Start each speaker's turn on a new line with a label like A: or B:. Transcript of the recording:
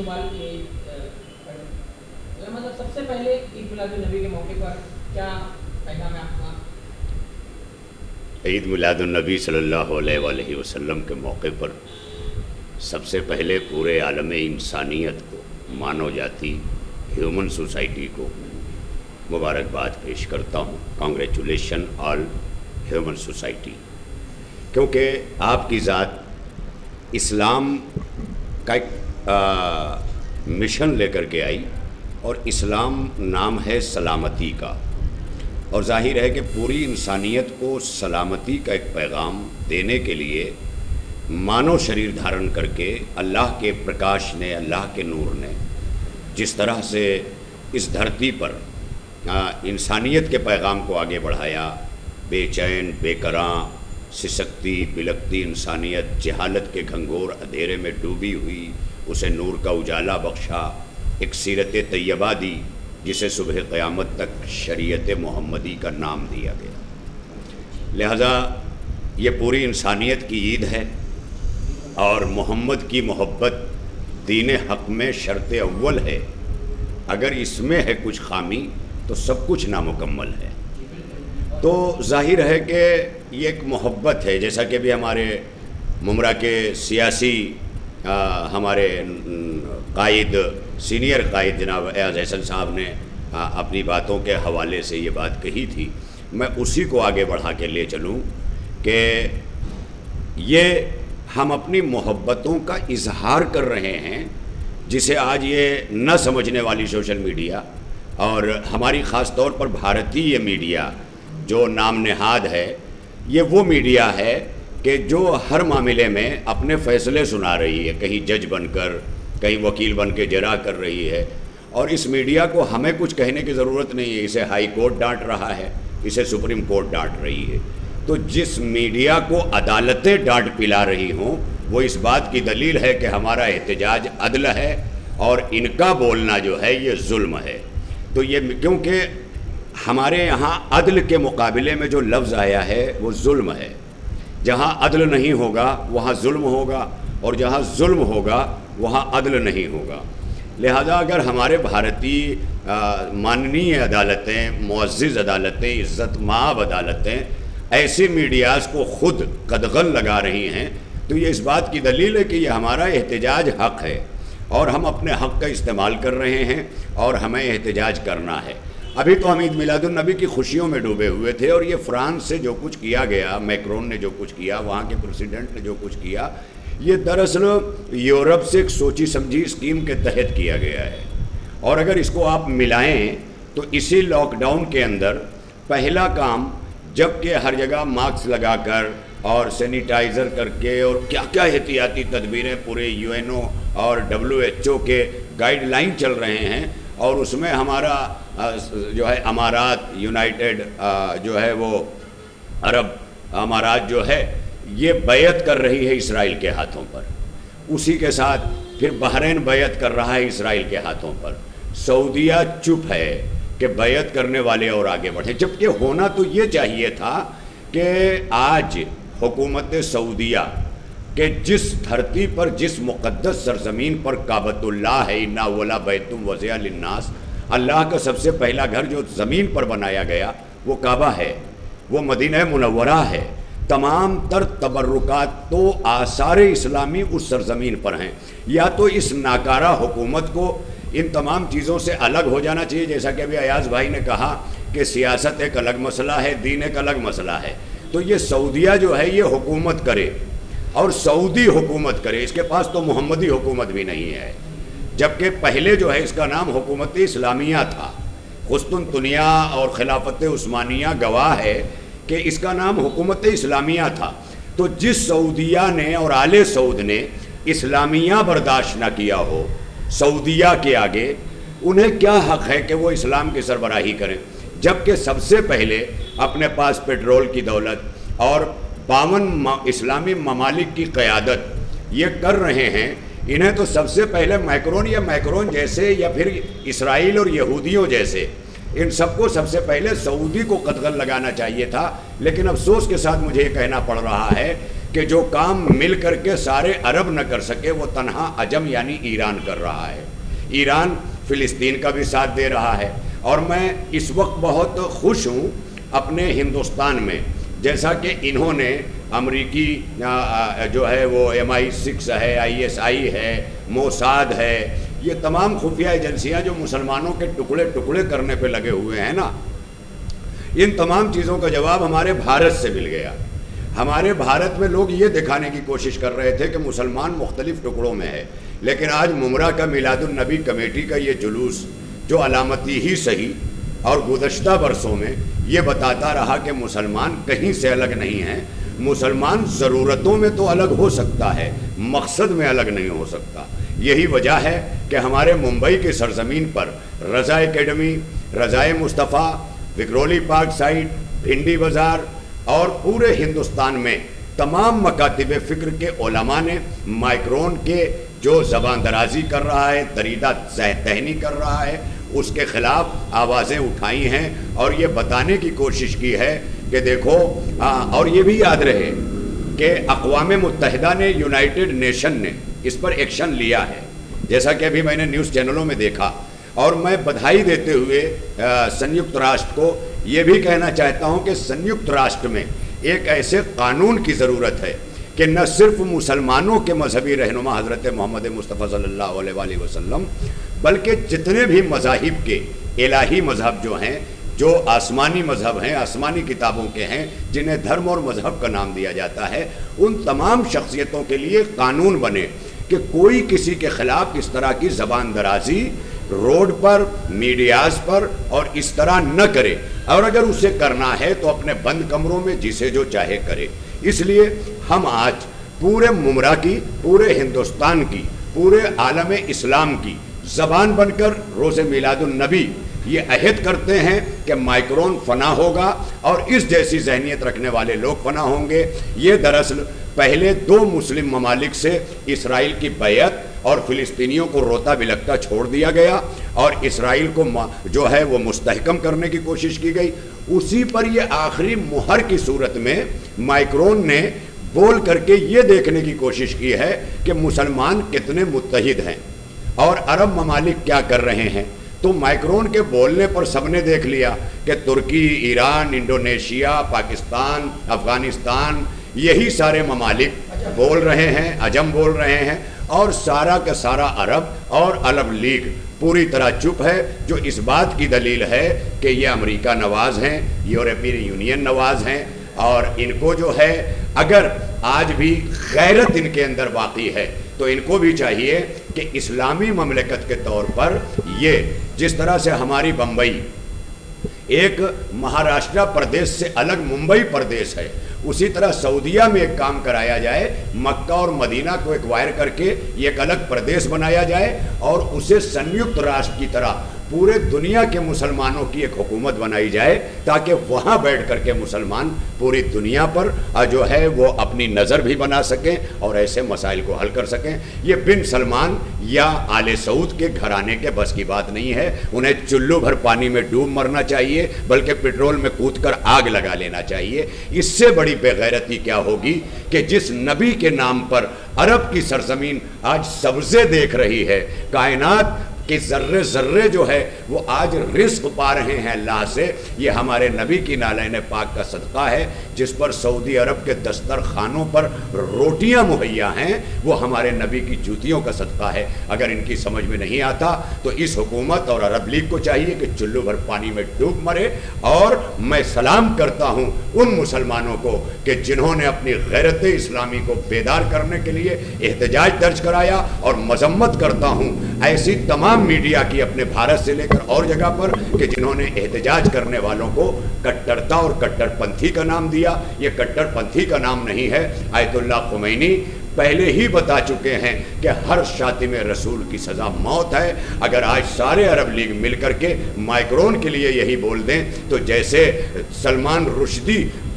A: سوال مطلب سب سے پہلے عید میلاد النبی کے موقع پر کیا پیغام ہے آپ کا؟
B: عید میلاد النبی صلی اللہ علیہ وآلہ وسلم کے موقع پر سب سے پہلے پورے عالم انسانیت کو، مانو جاتی ہیومن سوسائٹی کو مبارکباد پیش کرتا ہوں۔ کانگریچولیشن آل ہیومن سوسائٹی، کیونکہ آپ کی ذات اسلام کا ایک مشن لے کر کے آئی، اور اسلام نام ہے سلامتی کا، اور ظاہر ہے کہ پوری انسانیت کو سلامتی کا ایک پیغام دینے کے لیے مانو شریر دھارن کر کے اللہ کے پرکاش نے، اللہ کے نور نے جس طرح سے اس دھرتی پر انسانیت کے پیغام کو آگے بڑھایا، بے چین، بے قراں، سسکتی بلکتی انسانیت جہالت کے گھنگور اندھیرے میں ڈوبی ہوئی، اسے نور کا اجالا بخشا، ایک سیرت طیبہ دی جسے صبح قیامت تک شریعت محمدی کا نام دیا گیا۔ لہذا یہ پوری انسانیت کی عید ہے، اور محمد کی محبت دین حق میں شرط اول ہے۔ اگر اس میں ہے کچھ خامی تو سب کچھ نامکمل ہے۔ تو ظاہر ہے کہ یہ ایک محبت ہے، جیسا کہ بھی ہمارے ممرہ کے سیاسی ہمارے قائد، سینئر قائد جناب ایاز احسن صاحب نے اپنی باتوں کے حوالے سے یہ بات کہی تھی، میں اسی کو آگے بڑھا کے لے چلوں کہ یہ ہم اپنی محبتوں کا اظہار کر رہے ہیں، جسے آج یہ نہ سمجھنے والی سوشل میڈیا اور ہماری خاص طور پر بھارتی یہ میڈیا جو نام نہاد ہے، یہ وہ میڈیا ہے کہ جو ہر معاملے میں اپنے فیصلے سنا رہی ہے، کہیں جج بن کر، کہیں وکیل بن کے جرا کر رہی ہے، اور اس میڈیا کو ہمیں کچھ کہنے کی ضرورت نہیں ہے۔ اسے ہائی کورٹ ڈانٹ رہا ہے، اسے سپریم کورٹ ڈانٹ رہی ہے۔ تو جس میڈیا کو عدالتیں ڈانٹ پلا رہی ہوں، وہ اس بات کی دلیل ہے کہ ہمارا احتجاج عدل ہے، اور ان کا بولنا جو ہے یہ ظلم ہے۔ تو یہ کیونکہ ہمارے یہاں عدل کے مقابلے میں جو لفظ آیا ہے وہ ظلم ہے۔ جہاں عدل نہیں ہوگا وہاں ظلم ہوگا، اور جہاں ظلم ہوگا وہاں عدل نہیں ہوگا۔ لہذا اگر ہمارے بھارتی ماننی عدالتیں، معزز عدالتیں، عزت مآب عدالتیں ایسی میڈیاز کو خود قدغن لگا رہی ہیں، تو یہ اس بات کی دلیل ہے کہ یہ ہمارا احتجاج حق ہے، اور ہم اپنے حق کا استعمال کر رہے ہیں، اور ہمیں احتجاج کرنا ہے۔ ابھی تو ہم عید میلاد النبی کی خوشیوں میں ڈوبے ہوئے تھے، اور یہ فرانس سے جو کچھ کیا گیا، میکرون نے جو کچھ کیا، وہاں کے پریزیڈنٹ نے جو کچھ کیا، یہ دراصل یورپ سے ایک سوچی سمجھی اسکیم کے تحت کیا گیا ہے۔ اور اگر اس کو آپ ملائیں تو اسی لاک ڈاؤن کے اندر پہلا کام، جب کہ ہر جگہ ماسک لگا کر اور سینیٹائزر کر کے اور کیا کیا احتیاطی تدبیریں پورے UN اور WHO کے گائیڈ لائن چل رہے ہیں، اور اس میں ہمارا جو ہے امارات، یونائٹڈ جو ہے وہ عرب امارات جو ہے یہ بیعت کر رہی ہے اسرائیل کے ہاتھوں پر، اسی کے ساتھ پھر بحرین بیعت کر رہا ہے اسرائیل کے ہاتھوں پر، سعودیہ چپ ہے کہ بیعت کرنے والے اور آگے بڑھیں، جبکہ ہونا تو یہ چاہیے تھا کہ آج حکومت سعودیہ کہ جس دھرتی پر، جس مقدس سرزمین پر کعبۃ اللہ ہے، اِنَّ أَوَّلَ بَيْتٍ وُضِعَ لِلنَّاسِ، اللہ کا سب سے پہلا گھر جو زمین پر بنایا گیا وہ کعبہ ہے، وہ مدینہ منورہ ہے، تمام تر تبرکات تو آثار اسلامی اس سرزمین پر ہیں۔ یا تو اس ناکارہ حکومت کو ان تمام چیزوں سے الگ ہو جانا چاہیے، جیسا کہ ابھی ایاز بھائی نے کہا کہ سیاست ایک الگ مسئلہ ہے، دین ایک الگ مسئلہ ہے، تو یہ سعودیہ جو ہے یہ حکومت کرے، اور سعودی حکومت کرے، اس کے پاس تو محمدی حکومت بھی نہیں ہے، جبکہ پہلے جو ہے اس کا نام حکومت اسلامیہ تھا۔ قسطنطنیہ اور خلافت عثمانیہ گواہ ہے کہ اس کا نام حکومت اسلامیہ تھا۔ تو جس سعودیہ نے اور آل سعود نے اسلامیہ برداشت نہ کیا ہو سعودیہ کے آگے، انہیں کیا حق ہے کہ وہ اسلام کی سربراہی کریں، جبکہ سب سے پہلے اپنے پاس پیٹرول کی دولت اور 52 اسلامی ممالک کی قیادت یہ کر رہے ہیں۔ انہیں تو سب سے پہلے میکرون جیسے، یا پھر اسرائیل اور یہودیوں جیسے، ان سب کو سب سے پہلے سعودی کو قدغن لگانا چاہیے تھا۔ لیکن افسوس کے ساتھ مجھے یہ کہنا پڑ رہا ہے کہ جو کام مل کر کے سارے عرب نہ کر سکے وہ تنہا عجم یعنی ایران کر رہا ہے۔ ایران فلسطین کا بھی ساتھ دے رہا ہے، اور میں اس وقت بہت خوش ہوں اپنے ہندوستان میں، جیسا کہ انہوں نے امریکی جو ہے وہ MI6 ہے، ISI ہے، موساد ہے، یہ تمام خفیہ ایجنسیاں جو مسلمانوں کے ٹکڑے ٹکڑے کرنے پہ لگے ہوئے ہیں نا، ان تمام چیزوں کا جواب ہمارے بھارت سے مل گیا۔ ہمارے بھارت میں لوگ یہ دکھانے کی کوشش کر رہے تھے کہ مسلمان مختلف ٹکڑوں میں ہے، لیکن آج ممرہ کا میلاد النبی کمیٹی کا یہ جلوس جو علامتی ہی صحیح اور گزشتہ برسوں میں یہ بتاتا رہا کہ مسلمان کہیں سے الگ نہیں ہیں، مسلمان ضرورتوں میں تو الگ ہو سکتا ہے، مقصد میں الگ نہیں ہو سکتا۔ یہی وجہ ہے کہ ہمارے ممبئی کی سرزمین پر رضا اکیڈمی، رضائے مصطفیٰ، وکرولی پارک سائٹ، بھنڈی بازار اور پورے ہندوستان میں تمام مکاتب فکر کے علماء نے مائکرون کے جو زبان درازی کر رہا ہے، دریدہ تہنی کر رہا ہے، اس کے خلاف آوازیں اٹھائی ہیں اور یہ بتانے کی کوشش کی ہے کہ دیکھو، اور یہ بھی یاد رہے کہ اقوام متحدہ نے، یونائٹڈ نیشن نے اس پر ایکشن لیا ہے، جیسا کہ ابھی میں نے نیوز چینلوں میں دیکھا، اور میں بدھائی دیتے ہوئے سنیکت راشٹر کو یہ بھی کہنا چاہتا ہوں کہ سنیکت راشٹر میں ایک ایسے قانون کی ضرورت ہے کہ نہ صرف مسلمانوں کے مذہبی رہنما حضرت محمد مصطفیٰ صلی اللہ علیہ وآلہ وسلم، بلکہ جتنے بھی مذاہب کے الہی مذہب جو ہیں، جو آسمانی مذہب ہیں، آسمانی کتابوں کے ہیں، جنہیں دھرم اور مذہب کا نام دیا جاتا ہے، ان تمام شخصیتوں کے لیے قانون بنے کہ کوئی کسی کے خلاف اس طرح کی زبان درازی روڈ پر، میڈیاز پر اور اس طرح نہ کرے، اور اگر اسے کرنا ہے تو اپنے بند کمروں میں جسے جو چاہے کرے۔ اس لیے ہم آج پورے ممرہ کی، پورے ہندوستان کی، پورے عالم اسلام کی زبان بن کر روز میلاد النبی یہ عہد کرتے ہیں کہ مائکرون فنا ہوگا اور اس جیسی ذہنیت رکھنے والے لوگ فنا ہوں گے۔ یہ دراصل پہلے 2 مسلم ممالک سے اسرائیل کی بیعت اور فلسطینیوں کو روتا بلکتا چھوڑ دیا گیا، اور اسرائیل کو جو ہے وہ مستحکم کرنے کی کوشش کی گئی۔ اسی پر یہ آخری مہر کی صورت میں مائکرون نے بول کر کے یہ دیکھنے کی کوشش کی ہے کہ مسلمان کتنے متحد ہیں اور عرب ممالک کیا کر رہے ہیں۔ تو مائکرون کے بولنے پر سب نے دیکھ لیا کہ ترکی، ایران، انڈونیشیا، پاکستان، افغانستان، یہی سارے ممالک بول رہے ہیں، عجم بول رہے ہیں، اور سارا کا سارا عرب اور عرب لیگ پوری طرح چپ ہے، جو اس بات کی دلیل ہے کہ یہ امریکہ نواز ہیں، یورپین یونین نواز ہیں، اور ان کو جو ہے اگر آج بھی غیرت ان کے اندر باقی ہے تو ان کو بھی چاہیے کہ اسلامی مملکت کے طور پر یہ جس طرح سے ہماری بمبئی ایک مہاراشٹرا پردیش سے الگ ممبئی پردیش ہے، اسی طرح سعودیہ میں ایک کام کرایا جائے، مکہ اور مدینہ کو ایکوائر کر کے یہ ایک الگ پردیش بنایا جائے اور اسے سنیکت راشٹر کی طرح پورے دنیا کے مسلمانوں کی ایک حکومت بنائی جائے، تاکہ وہاں بیٹھ کر کے مسلمان پوری دنیا پر جو ہے وہ اپنی نظر بھی بنا سکیں اور ایسے مسائل کو حل کر سکیں۔ یہ بن سلمان یا آل سعود کے گھرانے کے بس کی بات نہیں ہے، انہیں چلو بھر پانی میں ڈوب مرنا چاہیے، بلکہ پیٹرول میں کود کر آگ لگا لینا چاہیے۔ اس سے بڑی بے غیرتی کیا ہوگی کہ جس نبی کے نام پر عرب کی سرزمین آج سبزے دیکھ رہی ہے، کائنات کہ ذرے ذرے جو ہے وہ آج رزق پا رہے ہیں اللہ سے، یہ ہمارے نبی کی نالین پاک کا صدقہ ہے، جس پر سعودی عرب کے دسترخوانوں پر روٹیاں مہیا ہیں، وہ ہمارے نبی کی جوتیوں کا صدقہ ہے۔ اگر ان کی سمجھ میں نہیں آتا تو اس حکومت اور عرب لیگ کو چاہیے کہ چلو بھر پانی میں ڈوب مرے۔ اور میں سلام کرتا ہوں ان مسلمانوں کو کہ جنہوں نے اپنی غیرت اسلامی کو بیدار کرنے کے لیے احتجاج درج کرایا، اور مذمت کرتا ہوں ایسی تمام میڈیا کی اپنے بھارت سے لے کر اور جگہ پر کہ جنہوں نے احتجاج کرنے والوں کو کٹرتا اور کٹر پنتھی کا نام دیا۔ یہ کٹر پنتھی کا نام نہیں ہے، آیت اللہ خمینی پہلے ہی بتا چکے ہیں کہ ہر شاتم رسول کی سزا موت ہے۔ اگر آج سارے عرب لیگ مل کر کے مائکرون کے لیے یہی بول دیں تو جیسے سلمان رشدی